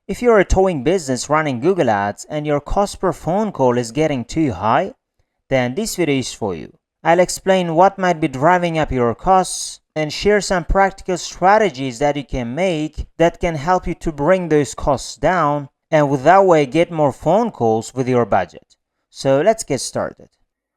If you're a towing business running Google Ads and your cost per phone call is getting too high, then this video is for you. I'll explain what might be driving up your costs and share some practical strategies that you can make that can help you to bring those costs down and with that way get more phone calls with your budget. So let's get started.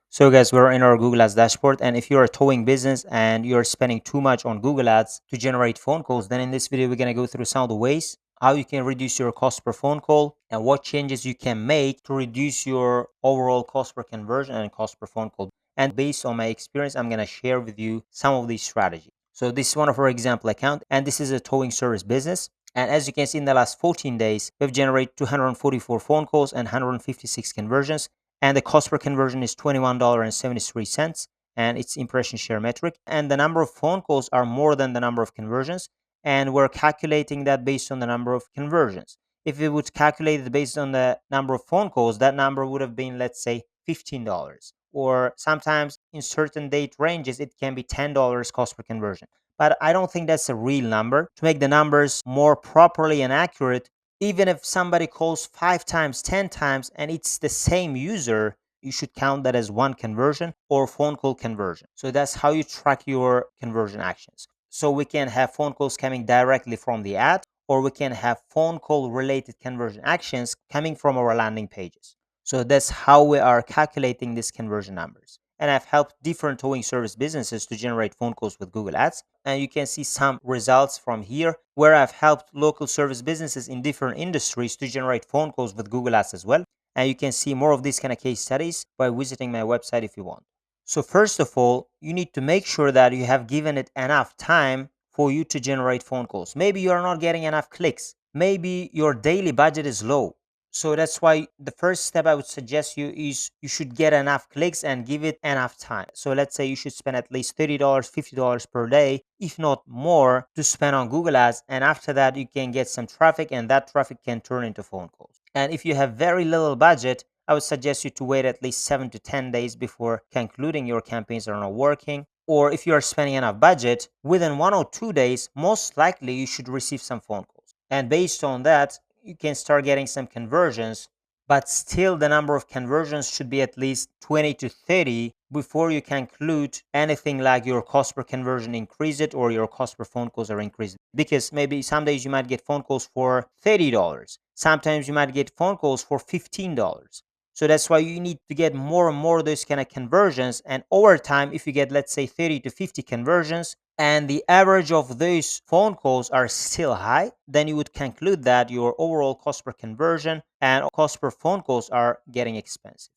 So guys, we're in our Google Ads dashboard, and if you're a towing business and you're spending too much on Google Ads to generate phone calls, then in this video we're going to go through some of the ways how you can reduce your cost per phone call and what changes you can make to reduce your overall cost per conversion and cost per phone call. And based on my experience, I'm going to share with you some of these strategies. So this is one of our example account, and this is a towing service business. And as you can see, in the last 14 days, we've generated 244 phone calls and 156 conversions. And the cost per conversion is $21.73, and it's impression share metric. And the number of phone calls are more than the number of conversions, and we're calculating that based on the number of conversions. If we would calculate it based on the number of phone calls, that number would have been, let's say, $15. Or sometimes in certain date ranges, it can be $10 cost per conversion. But I don't think that's a real number. To make the numbers more properly and accurate, even if somebody calls 5 times, 10 times, and it's the same user, you should count that as one conversion or phone call conversion. So that's how you track your conversion actions. So we can have phone calls coming directly from the ad, or we can have phone call related conversion actions coming from our landing pages. So that's how we are calculating these conversion numbers. And I've helped different towing service businesses to generate phone calls with Google Ads. And you can see some results from here where I've helped local service businesses in different industries to generate phone calls with Google Ads as well. And you can see more of these kind of case studies by visiting my website if you want. So first of all, you need to make sure that you have given it enough time for you to generate phone calls. Maybe you are not getting enough clicks. Maybe your daily budget is low. So that's why the first step I would suggest you is you should get enough clicks and give it enough time. So let's say you should spend at least $30, $50 per day, if not more, to spend on Google Ads. And after that, you can get some traffic, and that traffic can turn into phone calls. And if you have very little budget, I would suggest you to wait at least 7 to 10 days before concluding your campaigns are not working. Or if you are spending enough budget, within 1 or 2 days, most likely you should receive some phone calls. And based on that, you can start getting some conversions, but still the number of conversions should be at least 20 to 30 before you conclude anything like your cost per conversion increase it or your cost per phone calls are increased. Because maybe some days you might get phone calls for $30. Sometimes you might get phone calls for $15. So that's why you need to get more and more of those kind of conversions. And over time, if you get, let's say, 30 to 50 conversions, and the average of those phone calls are still high, then you would conclude that your overall cost per conversion and cost per phone calls are getting expensive.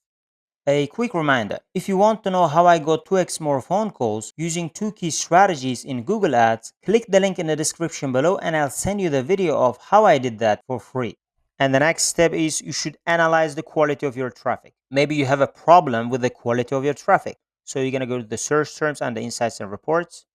A quick reminder, if you want to know how I got 2x more phone calls using 2 key strategies in Google Ads, click the link in the description below and I'll send you the video of how I did that for free. And the next step is you should analyze the quality of your traffic. Maybe you have a problem with the quality of your traffic. So you're going to go to the search terms and the insights and reports.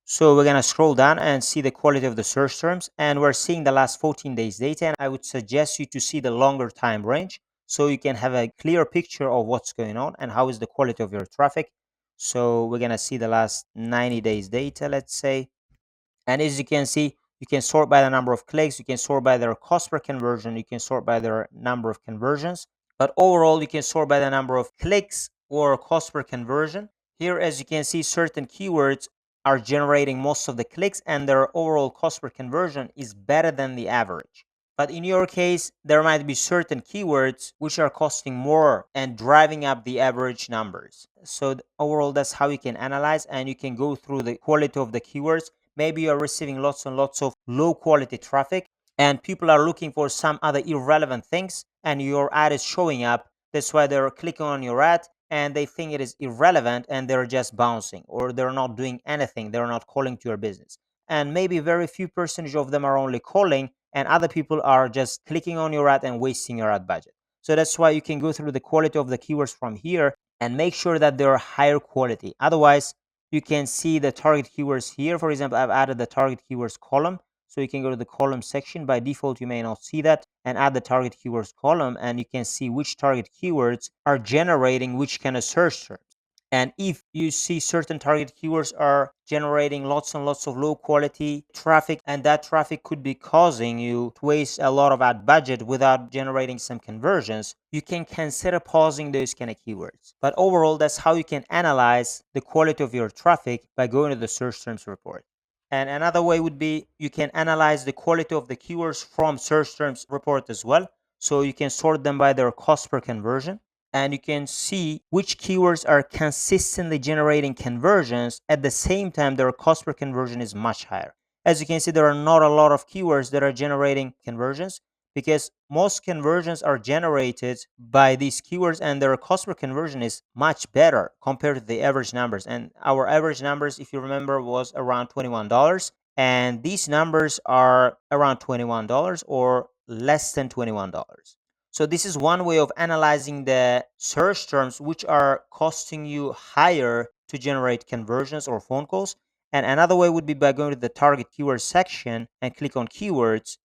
So we're going to scroll down and see the quality of the search terms, and we're seeing the last 14 days data. And I would suggest you to see the longer time range so you can have a clear picture of what's going on and how is the quality of your traffic. So we're going to see the last 90 days data, let's say. And as you can see, you can sort by the number of clicks, you can sort by their cost per conversion, you can sort by their number of conversions. But overall, you can sort by the number of clicks or cost per conversion. Here, as you can see, certain keywords are generating most of the clicks and their overall cost per conversion is better than the average. But in your case, there might be certain keywords which are costing more and driving up the average numbers. So overall, that's how you can analyze, and you can go through the quality of the keywords. Maybe you're receiving lots and lots of low quality traffic and people are looking for some other irrelevant things and your ad is showing up. That's why they're clicking on your ad and they think it is irrelevant and they're just bouncing or they're not doing anything. They're not calling to your business. And maybe very few percentage of them are only calling and other people are just clicking on your ad and wasting your ad budget. So that's why you can go through the quality of the keywords from here and make sure that they're higher quality. Otherwise, you can see the target keywords here. For example, I've added the target keywords column. So you can go to the column section. By default, you may not see that, and add the target keywords column, and you can see which target keywords are generating which kind of search terms. And if you see certain target keywords are generating lots and lots of low quality traffic, and that traffic could be causing you to waste a lot of ad budget without generating some conversions, you can consider pausing those kind of keywords. But overall, that's how you can analyze the quality of your traffic by going to the search terms report. And another way would be you can analyze the quality of the keywords from search terms report as well. So you can sort them by their cost per conversion, and you can see which keywords are consistently generating conversions at the same time their cost per conversion is much higher. As you can see, there are not a lot of keywords that are generating conversions because most conversions are generated by these keywords and their cost per conversion is much better compared to the average numbers. And our average numbers, if you remember, was around $21, and these numbers are around $21 or less than $21. So this is one way of analyzing the search terms which are costing you higher to generate conversions or phone calls. And another way would be by going to the target keyword section and click on keywords.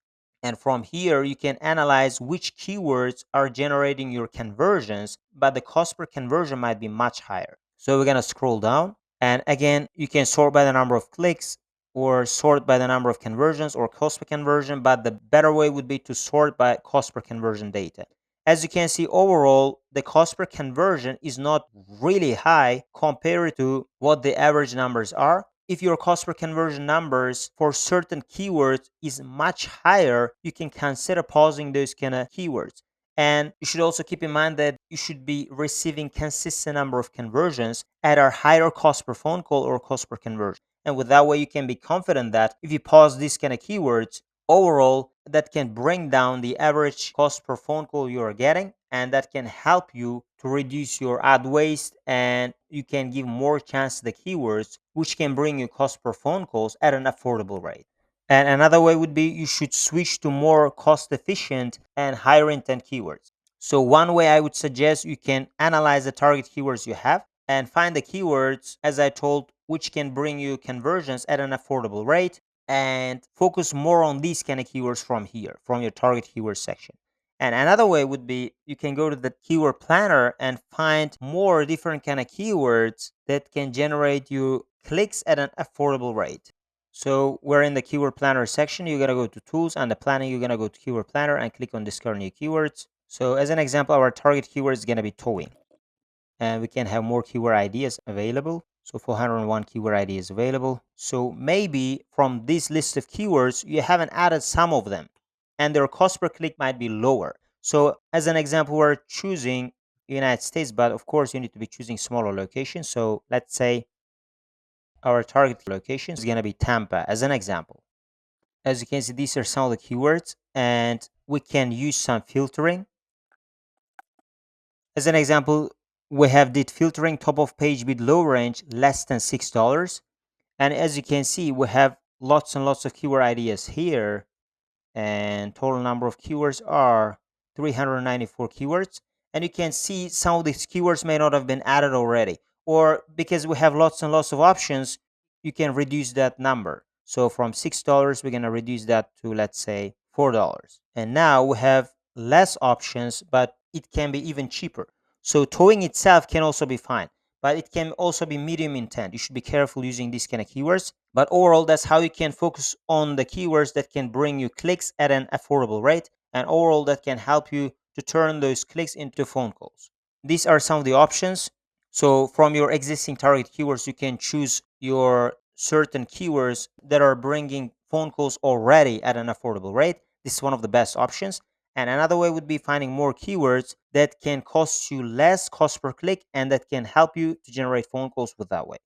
And from here, you can analyze which keywords are generating your conversions, but the cost per conversion might be much higher. So we're going to scroll down. And again, you can sort by the number of clicks or sort by the number of conversions or cost per conversion, but the better way would be to sort by cost per conversion data. As you can see, overall, the cost per conversion is not really high compared to what the average numbers are. If your cost per conversion numbers for certain keywords is much higher, you can consider pausing those kind of keywords. And you should also keep in mind that you should be receiving consistent number of conversions at a higher cost per phone call or cost per conversion. And with that way, you can be confident that if you pause these kind of keywords, overall, that can bring down the average cost per phone call you are getting, and that can help you to reduce your ad waste, and you can give more chance to the keywords, which can bring you cost per phone calls at an affordable rate. And another way would be you should switch to more cost efficient and higher intent keywords. So one way I would suggest, you can analyze the target keywords you have and find the keywords, as I told, which can bring you conversions at an affordable rate, and focus more on these kind of keywords from here, from your target keyword section. And another way would be you can go to the keyword planner and find more different kind of keywords that can generate you clicks at an affordable rate. So we're in the keyword planner section. You're gonna go to tools, and the planning, you're gonna go to keyword planner and click on discover new keywords. So as an example, our target keyword is gonna be towing, and we can have more keyword ideas available. So 401 keyword ideas available. So maybe from this list of keywords, you haven't added some of them and their cost per click might be lower. So as an example, we're choosing United States, but of course you need to be choosing smaller locations. So let's say our target location is going to be Tampa as an example. As you can see, these are some of the keywords, and we can use some filtering. As an example, we have did filtering top of page with low range less than $6. And as you can see, we have lots and lots of keyword ideas here, and total number of keywords are 394 keywords. And you can see some of these keywords may not have been added already, or because we have lots and lots of options, you can reduce that number. So from $6, we're going to reduce that to, let's say, $4. And now we have less options, but it can be even cheaper. So towing itself can also be fine, but it can also be medium intent. You should be careful using these kind of keywords. But overall, that's how you can focus on the keywords that can bring you clicks at an affordable rate, and overall that can help you to turn those clicks into phone calls. These are some of the options. So from your existing target keywords, you can choose your certain keywords that are bringing phone calls already at an affordable rate. This is one of the best options. And another way would be finding more keywords that can cost you less cost per click and that can help you to generate phone calls with that way.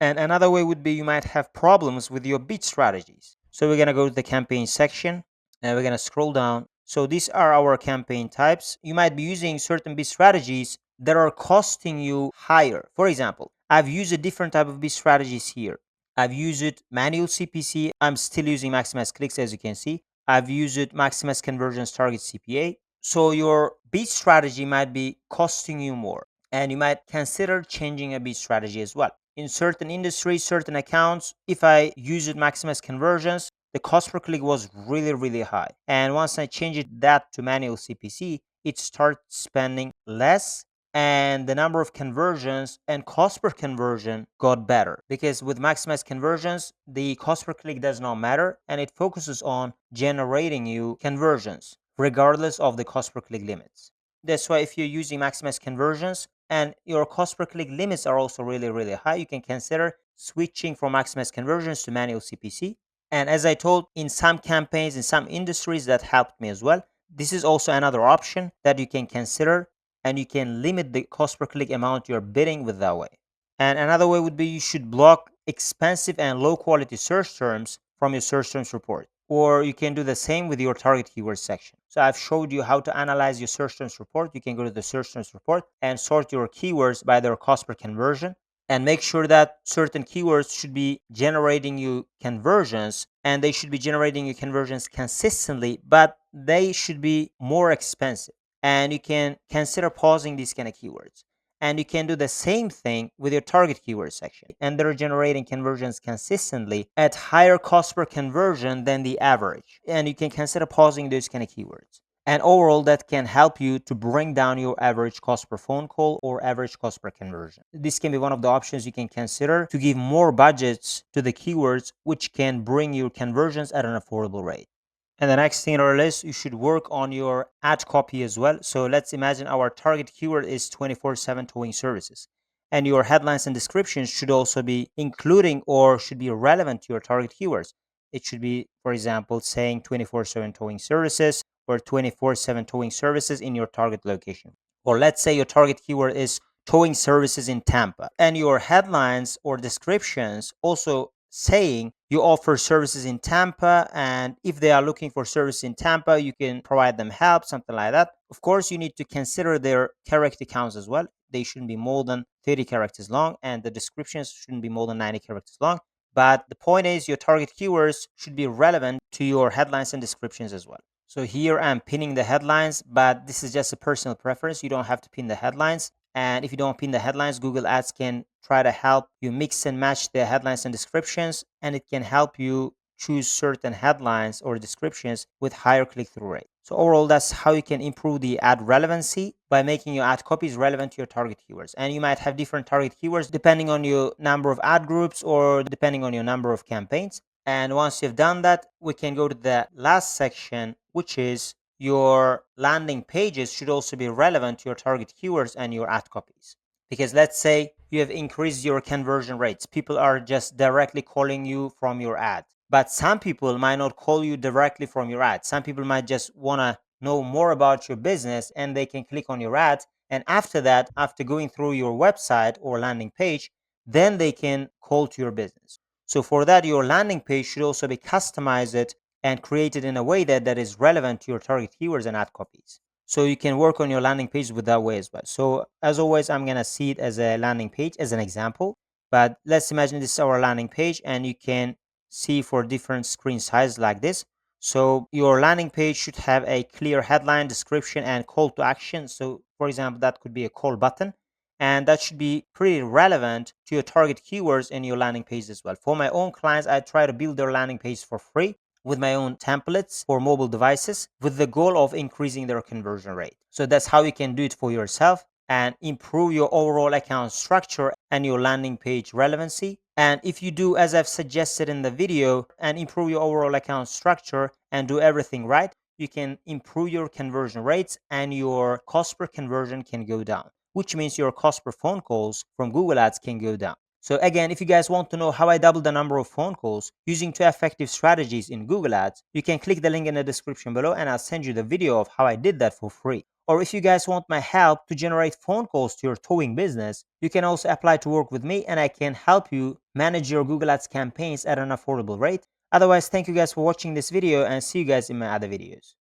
And another way would be you might have problems with your bid strategies. So we're going to go to the campaign section and we're going to scroll down. So these are our campaign types. You might be using certain bid strategies that are costing you higher. For example, I've used a different type of bid strategies here. I've used it manual CPC. I'm still using maximize clicks, as you can see. I've used it maximize conversions target CPA. So your bid strategy might be costing you more, and you might consider changing a bid strategy as well. In certain industries, certain accounts, if I use it maximize conversions, the cost per click was really high. And once I changed that to manual CPC, it starts spending less and the number of conversions and cost per conversion got better, because with maximized conversions, the cost per click does not matter and it focuses on generating you conversions regardless of the cost per click limits. That's why if you're using maximized conversions and your cost per click limits are also really, really high, you can consider switching from maximized conversions to manual CPC. And as I told, in some campaigns, in some industries, that helped me as well. This is also another option that you can consider, and you can limit the cost per click amount you're bidding with that way. And another way would be you should block expensive and low quality search terms from your search terms report. Or you can do the same with your target keyword section. So I've showed you how to analyze your search terms report. You can go to the search terms report and sort your keywords by their cost per conversion, and make sure that certain keywords should be generating you conversions, and they should be generating you conversions consistently, but they should be more expensive. And you can consider pausing these kind of keywords. And you can do the same thing with your target keyword section, and they're generating conversions consistently at higher cost per conversion than the average, and you can consider pausing those kind of keywords. And overall, that can help you to bring down your average cost per phone call or average cost per conversion. This can be one of the options you can consider to give more budgets to the keywords, which can bring your conversions at an affordable rate. And the next thing on our list, you should work on your ad copy as well. So let's imagine our target keyword is 24/7 towing services. And your headlines and descriptions should also be including or should be relevant to your target keywords. It should be, for example, saying 24/7 towing services or 24/7 towing services in your target location. Or let's say your target keyword is towing services in Tampa, and your headlines or descriptions also saying you offer services in Tampa, and if they are looking for service in Tampa, you can provide them help, something like that. Of course, you need to consider their character counts as well. They shouldn't be more than 30 characters long, and the descriptions shouldn't be more than 90 characters long. But the point is, your target keywords should be relevant to your headlines and descriptions as well. So here I'm pinning the headlines, but this is just a personal preference. You don't have to pin the headlines. And if you don't pin the headlines, Google Ads can try to help you mix and match the headlines and descriptions, and it can help you choose certain headlines or descriptions with higher click-through rate. So overall, that's how you can improve the ad relevancy by making your ad copies relevant to your target keywords. And you might have different target keywords depending on your number of ad groups or depending on your number of campaigns. And once you've done that, we can go to the last section, which is your landing pages should also be relevant to your target keywords and your ad copies. Because let's say you have increased your conversion rates. People are just directly calling you from your ad. But some people might not call you directly from your ad. Some people might just want to know more about your business, and they can click on your ad. And after that, after going through your website or landing page, then they can call to your business. So for that, your landing page should also be customized and created in a way that is relevant to your target keywords and ad copies. So you can work on your landing page with that way as well. So as always, I'm going to see it as a landing page as an example. But let's imagine this is our landing page, and you can see for different screen sizes like this. So your landing page should have a clear headline, description, and call to action. So for example, that could be a call button, and that should be pretty relevant to your target keywords in your landing page as well. For my own clients, I try to build their landing page for free with my own templates for mobile devices with the goal of increasing their conversion rate. So that's how you can do it for yourself and improve your overall account structure and your landing page relevancy. And if you do as I've suggested in the video and improve your overall account structure and do everything right, you can improve your conversion rates and your cost per conversion can go down, which means your cost per phone calls from Google Ads can go down. So again, if you guys want to know how I doubled the number of phone calls using 2 effective strategies in Google Ads, you can click the link in the description below and I'll send you the video of how I did that for free. Or if you guys want my help to generate phone calls to your towing business, you can also apply to work with me and I can help you manage your Google Ads campaigns at an affordable rate. Otherwise, thank you guys for watching this video and see you guys in my other videos.